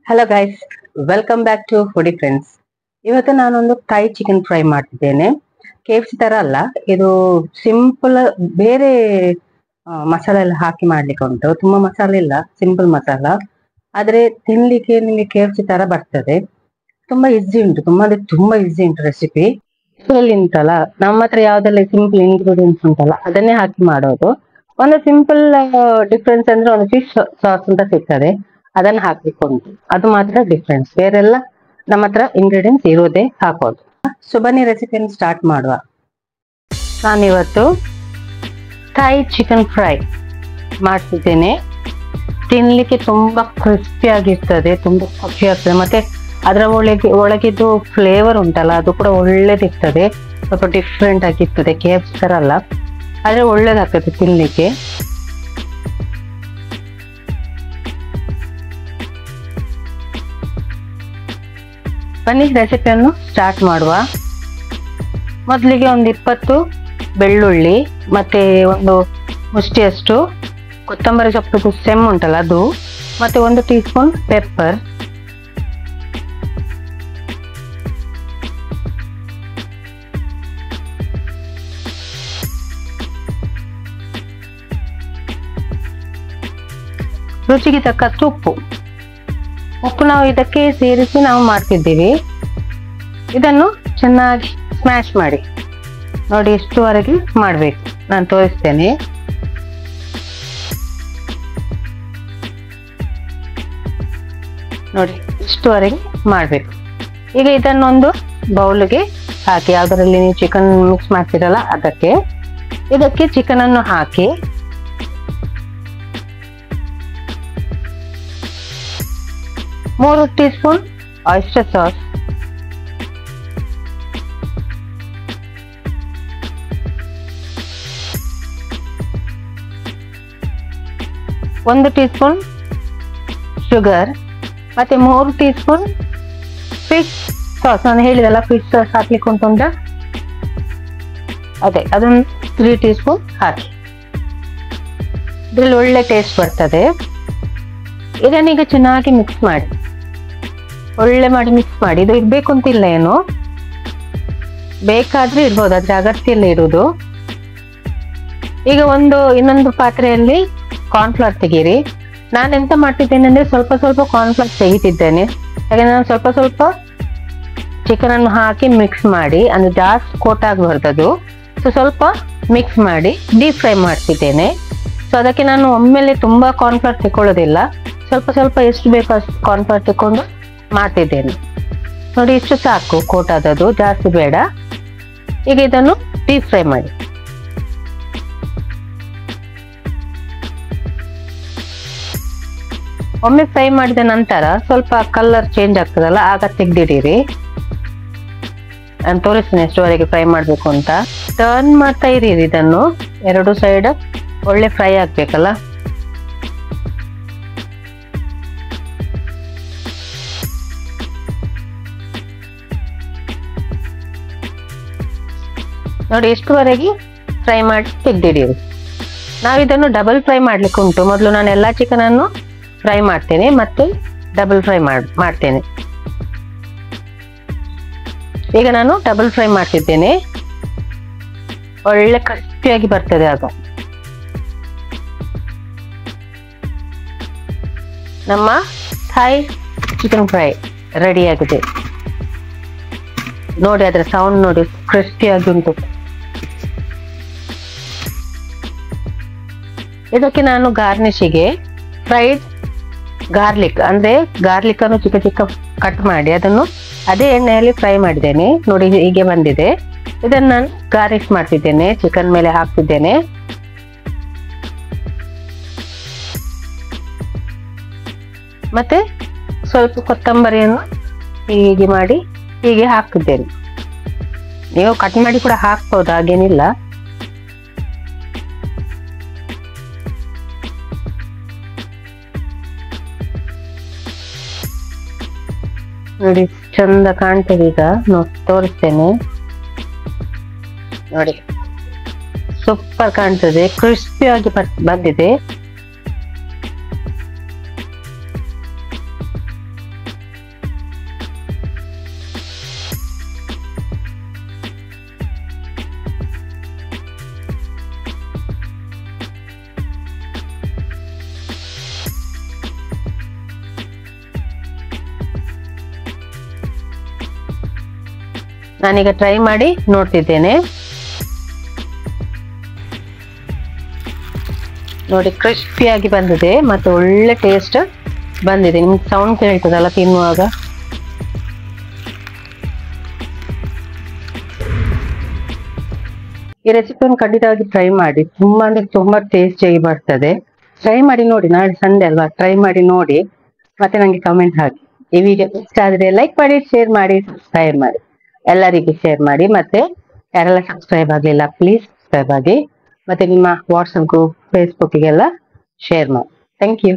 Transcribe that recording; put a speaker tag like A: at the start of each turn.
A: Hello guys, welcome back to foodie friends. ಇವತ್ತು ನಾನೊಂದು Thai chicken fry ಮಾಡ್ತಿದ್ದೇನೆ. KFC ತರ ಅಲ್ಲ, ಇದು ಸಿಂಪಲ್. ಬೇರೆ ಮಸಾಲೆ ಎಲ್ಲ ಹಾಕಿ ಮಾಡ್ಲಿಕ್ಕೆ ಉಂಟು. ತುಂಬಾ ಮಸಾಲೆ ಇಲ್ಲ, ಸಿಂಪಲ್ ಮಸಾಲ. ಆದ್ರೆ ತಿನ್ಲಿಕ್ಕೆ ನಿಮಗೆ KFC ತರ ಬರ್ತದೆ. ತುಂಬಾ ಈಸಿ ಉಂಟು, ತುಂಬಾ ಈಸಿ ಉಂಟು ರೆಸಿಪಿ. ಇದರಲ್ಲಿ ಉಂಟಲ್ಲ, ನಮ್ಮ ಹತ್ರ ಯಾವ್ದೆಲ್ಲ ಸಿಂಪಲ್ ಇಂಗ್ರೀಡಿಯೆಂಟ್ಸ್ ಉಂಟಲ್ಲ ಅದನ್ನೇ ಹಾಕಿ ಮಾಡೋದು. ಒಂದು ಸಿಂಪಲ್ ಡಿಫ್ರೆನ್ಸ್ ಅಂದ್ರೆ ಒಂದು ಫಿಶ್ ಸಾಸ್ ಅಂತ ಸಿಗ್ತದೆ, ಅದನ್ನ ಹಾಕ್ಲಿಕ್ಕೆ ಉಂಟು. ಅದು ಮಾತ್ರ ಡಿಫ್ರೆನ್ಸ್, ಬೇರೆಲ್ಲ ನಮ್ಮ ಹತ್ರ ಇಂಗ್ರೀಡಿಯೆಂಟ್ಸ್ ಇರೋದೇ ಹಾಕೋದು. ಸೊ ಬನ್ನಿ ರೆಸಿಪಿಯನ್ನು ಸ್ಟಾರ್ಟ್ ಮಾಡುವ. ನಾನಿವತ್ತು ಥೈ ಚಿಕನ್ ಫ್ರೈ ಮಾಡ್ತಿದ್ದೇನೆ. ತಿನ್ಲಿಕ್ಕೆ ತುಂಬಾ ಕ್ರಿಸ್ಪಿ ಆಗಿರ್ತದೆ, ತುಂಬಾ ಖುಷಿ ಆಗ್ತದೆ. ಮತ್ತೆ ಅದರ ಒಳಗಿದ್ದು ಫ್ಲೇವರ್ ಉಂಟಲ್ಲ, ಅದು ಕೂಡ ಒಳ್ಳೇದಿರ್ತದೆ. ಸ್ವಲ್ಪ ಡಿಫ್ರೆಂಟ್ ಆಗಿರ್ತದೆ, KFC ತರ ಅಲ್ಲ, ಆದ್ರೆ ಒಳ್ಳೇದಾಗ್ತದೆ ತಿನ್ಲಿಕ್ಕೆ. ಬನ್ನಿ ರೆಸಿಪಿಯನ್ನು ಸ್ಟಾರ್ಟ್ ಮಾಡುವ. ಮೊದಲಿಗೆ ಒಂದು 20 ಬೆಳ್ಳುಳ್ಳಿ, ಮತ್ತೆ ಒಂದು ಮುಷ್ಟಿಯಷ್ಟು ಕೊತ್ತಂಬರಿ ಸೊಪ್ಪು ಸ್ಟೆಮ್ ಉಂಟಲ್ಲ ಅದು, ಮತ್ತೆ 1 ಟೀ ಸ್ಪೂನ್ ಪೆಪ್ಪರ್, ರುಚಿಗೆ ತಕ್ಕಷ್ಟು ಉಪ್ಪು ನಾವು ಇದಕ್ಕೆ ಸೇರಿಸಿ ನಾವು ಮಾಡ್ತಿದ್ದೀವಿ. ಇದನ್ನು ಚೆನ್ನಾಗಿ ಸ್ಮ್ಯಾಶ್ ಮಾಡಿ ನೋಡಿ, ಇಷ್ಟುವರೆಗೆ ಮಾಡ್ಬೇಕು. ನಾನು ತೋರಿಸ್ತೇನೆ. ನೋಡಿ, ಇಷ್ಟುವರೆಗೆ ಮಾಡ್ಬೇಕು. ಈಗ ಇದನ್ನೊಂದು ಬೌಲ್ಗೆ ಹಾಕಿ, ಯಾವ್ದ್ರಲ್ಲಿ ನೀವು ಚಿಕನ್ ಮಿಕ್ಸ್ ಮಾಡ್ತೀರಲ್ಲ ಇದಕ್ಕೆ ಚಿಕನ್ ಅನ್ನು ಹಾಕಿ, ಮೂರು ಟೀ ಸ್ಪೂನ್ ಆಯಿಸ್ಟರ್ ಸಾಸ್, ಒಂದು ಟೀ ಸ್ಪೂನ್ ಶುಗರ್, ಮತ್ತೆ 3 ಟೀ ಸ್ಪೂನ್ ಫಿಶ್ ಸಾಸ್. ನಾನು ಹೇಳಿದಲ್ಲ ಫಿಶ್ ಸಾಸ್ ಹಾಕ್ಲಿಕ್ಕೆ ಉಂಟು, ಅದೇ ಅದನ್ನು 3 ಟೀ ಸ್ಪೂನ್ ಹಾಕಿ. ಇದ್ರಲ್ಲಿ ಒಳ್ಳೆ ಟೇಸ್ಟ್ ಬರ್ತದೆ. ಇದನ್ನೀಗ ಚೆನ್ನಾಗಿ ಮಿಕ್ಸ್ ಮಾಡಿ, ಒಳ್ಳೆ ಮಾಡಿ ಮಿಕ್ಸ್ ಮಾಡಿ. ಇದು ಇಡ್ಬೇಕು ಅಂತಿಲ್ಲ, ಏನು ಬೇಕಾದ್ರೆ ಇಡ್ಬೋದು, ಅದ್ರ ಅಗತ್ಯ ಇಲ್ಲ ಇರುವುದು. ಈಗ ಇನ್ನೊಂದು ಪಾತ್ರೆಯಲ್ಲಿ ಕಾರ್ನ್ಫ್ಲವರ್ ತೆಗೀರಿ. ನಾನು ಎಂತ ಮಾಡ್ತಿದ್ದೇನೆ ಅಂದ್ರೆ ಸ್ವಲ್ಪ ಸ್ವಲ್ಪ ಕಾರ್ನ್ಫ್ಲವರ್ ತೆಗಿತಿದ್ದೇನೆ. ಯಾಕಂದ್ರೆ ನಾನು ಸ್ವಲ್ಪ ಸ್ವಲ್ಪ ಚಿಕನ್ ಅನ್ನು ಹಾಕಿ ಮಿಕ್ಸ್ ಮಾಡಿ, ಅಂದ್ರೆ ಜಾಸ್ತಿ ಕೋಟ್ ಆಗಬಾರ್ದು ಅದು. ಸೊ ಸ್ವಲ್ಪ ಮಿಕ್ಸ್ ಮಾಡಿ ಡೀಪ್ ಫ್ರೈ ಮಾಡ್ತಿದ್ದೇನೆ. ಸೊ ಅದಕ್ಕೆ ನಾನು ಒಮ್ಮೆಲೆ ತುಂಬಾ ಕಾರ್ನ್ಫ್ಲವರ್ ತಗೊಳ್ಳೋದಿಲ್ಲ, ಸ್ವಲ್ಪ ಸ್ವಲ್ಪ ಎಷ್ಟು ಬೇಕು ಅಷ್ಟು ಕಾರ್ನ್ಫ್ಲವರ್ ತಗೊಂಡು ಮಾಡ್ತಿದ್ದೇನೆ. ನೋಡಿ, ಇಷ್ಟು ಸಾಕು ಕೋಟ್ ಆದದ್ದು, ಜಾಸ್ತಿ ಬೇಡ. ಈಗ ಇದನ್ನು ಡೀಪ್ ಫ್ರೈ ಮಾಡಿ. ಒಮ್ಮೆ ಫ್ರೈ ಮಾಡಿದ ನಂತರ ಸ್ವಲ್ಪ ಕಲರ್ ಚೇಂಜ್ ಆಗ್ತದಲ್ಲ, ಆಗ ತೆಗ್ದಿಡೀರಿ. ನಾನು ತೋರಿಸ್ತೀನಿ ಎಷ್ಟುವರೆಗೆ ಫ್ರೈ ಮಾಡ್ಬೇಕು ಅಂತ. ಟರ್ನ್ ಮಾಡ್ತಾ ಇರೀರಿ ಇದನ್ನು, 2 ಸೈಡ್ ಒಳ್ಳೆ ಫ್ರೈ ಆಗ್ಬೇಕಲ್ಲ. ನೋಡಿ, ಎಷ್ಟುವರೆಗೆ ಫ್ರೈ ಮಾಡಿ ತೆಗ್ದಿಡೀರಿ. ನಾವಿದನ್ನು ಡಬಲ್ ಫ್ರೈ ಮಾಡ್ಲಿಕ್ಕೆ ಉಂಟು. ಮೊದಲು ನಾನು ಎಲ್ಲಾ ಚಿಕನ್ ಅನ್ನು ಫ್ರೈ ಮಾಡ್ತೇನೆ, ಮತ್ತೆ ಡಬಲ್ ಫ್ರೈ ಮಾಡ್ತೇನೆ. ಈಗ ನಾನು ಡಬಲ್ ಫ್ರೈ ಮಾಡ್ತಿದ್ದೇನೆ, ಒಳ್ಳೆ ಕ್ರಿಸ್ಪಿಯಾಗಿ ಬರ್ತದೆ ಆಗ. ನಮ್ಮ ಥೈ ಚಿಕನ್ ಫ್ರೈ ರೆಡಿ ಆಗಿದೆ. ನೋಡಿ, ಅದರ ಸೌಂಡ್ ನೋಡಿ, ಕ್ರಿಸ್ಪಿಯಾಗಿ ಉಂಟು. ಇದಕ್ಕೆ ನಾನು ಗಾರ್ನಿಶಿಗೆ ಫ್ರೈಡ್ ಗಾರ್ಲಿಕ್, ಅಂದ್ರೆ ಗಾರ್ಲಿಕ್ ಅನ್ನು ಚಿಕ್ಕ ಚಿಕ್ಕ ಕಟ್ ಮಾಡಿ ಅದನ್ನು ಅದೇ ಎಣ್ಣೆಯಲ್ಲಿ ಫ್ರೈ ಮಾಡಿದ್ದೇನೆ. ನೋಡಿ, ಹೀಗೆ ಬಂದಿದೆ. ಇದನ್ನು ನಾನು ಗಾರ್ನಿಶ್ ಮಾಡ್ತಿದ್ದೇನೆ, ಚಿಕನ್ ಮೇಲೆ ಹಾಕ್ತಿದ್ದೇನೆ. ಮತ್ತೆ ಸ್ವಲ್ಪ ಕೊತ್ತಂಬರಿಯನ್ನು ಹೀಗೆ ಮಾಡಿ ಹೀಗೆ ಹಾಕ್ತಿದ್ದೇನೆ. ನೀವು ಕಟ್ ಮಾಡಿ ಕೂಡ ಹಾಕ್ಬೋದು, ಹಾಗೇನಿಲ್ಲ. ನೋಡಿ, ಚಂದ ಕಾಣ್ತದೆ. ಈಗ ತೋರಿಸ್ತೇನೆ ನೋಡಿ, ಸೂಪರ್ ಕಾಣ್ತದೆ, ಕ್ರಿಸ್ಪಿಯಾಗಿ ಬಂದಿದೆ. ನಾನೀಗ ಟ್ರೈ ಮಾಡಿ ನೋಡ್ತಿದ್ದೇನೆ. ನೋಡಿ ಕ್ರಿಸ್ಪಿಯಾಗಿ ಬಂದಿದೆ ಮತ್ತೆ ಒಳ್ಳೆ ಟೇಸ್ಟ್ ಬಂದಿದೆ. ನಿಮ್ಗೆ ಸೌಂಡ್ ಕೇಳ್ತದಲ್ಲ ತಿನ್ನುವಾಗ. ಈ ರೆಸಿಪಿಯನ್ನು ಖಂಡಿತವಾಗಿ ಟ್ರೈ ಮಾಡಿ. ತುಂಬಾ ಅಂದ್ರೆ ತುಂಬಾ ಟೇಸ್ಟಿಯಾಗಿ ಬರ್ತದೆ. ಟ್ರೈ ಮಾಡಿ ನೋಡಿ. ನಾಳೆ ಸಂಡೆ ಅಲ್ವಾ, ಟ್ರೈ ಮಾಡಿ ನೋಡಿ ಮತ್ತೆ ನಂಗೆ ಕಮೆಂಟ್ ಹಾಕಿ. ಈ ವಿಡಿಯೋ ಇಷ್ಟ ಆದ್ರೆ ಲೈಕ್ ಮಾಡಿ, ಶೇರ್ ಮಾಡಿ, ಸಬ್ಸ್ಕ್ರೈಬ್ ಮಾಡಿ. ಎಲ್ಲರಿಗೂ ಶೇರ್ ಮಾಡಿ. ಮತ್ತೆ ಯಾರೆಲ್ಲ ಸಬ್ಸ್ಕ್ರೈಬ್ ಆಗಲಿಲ್ಲ ಪ್ಲೀಸ್ ಸಬ್ಸ್ಕ್ರೈಬ್ ಆಗಿ. ಮತ್ತೆ ನಿಮ್ಮ ವಾಟ್ಸಪ್ ಗ್ರೂಪ್, ಫೇಸ್ಬುಕ್ಗೆಲ್ಲ ಶೇರ್ ಮಾಡಿ. Thank you.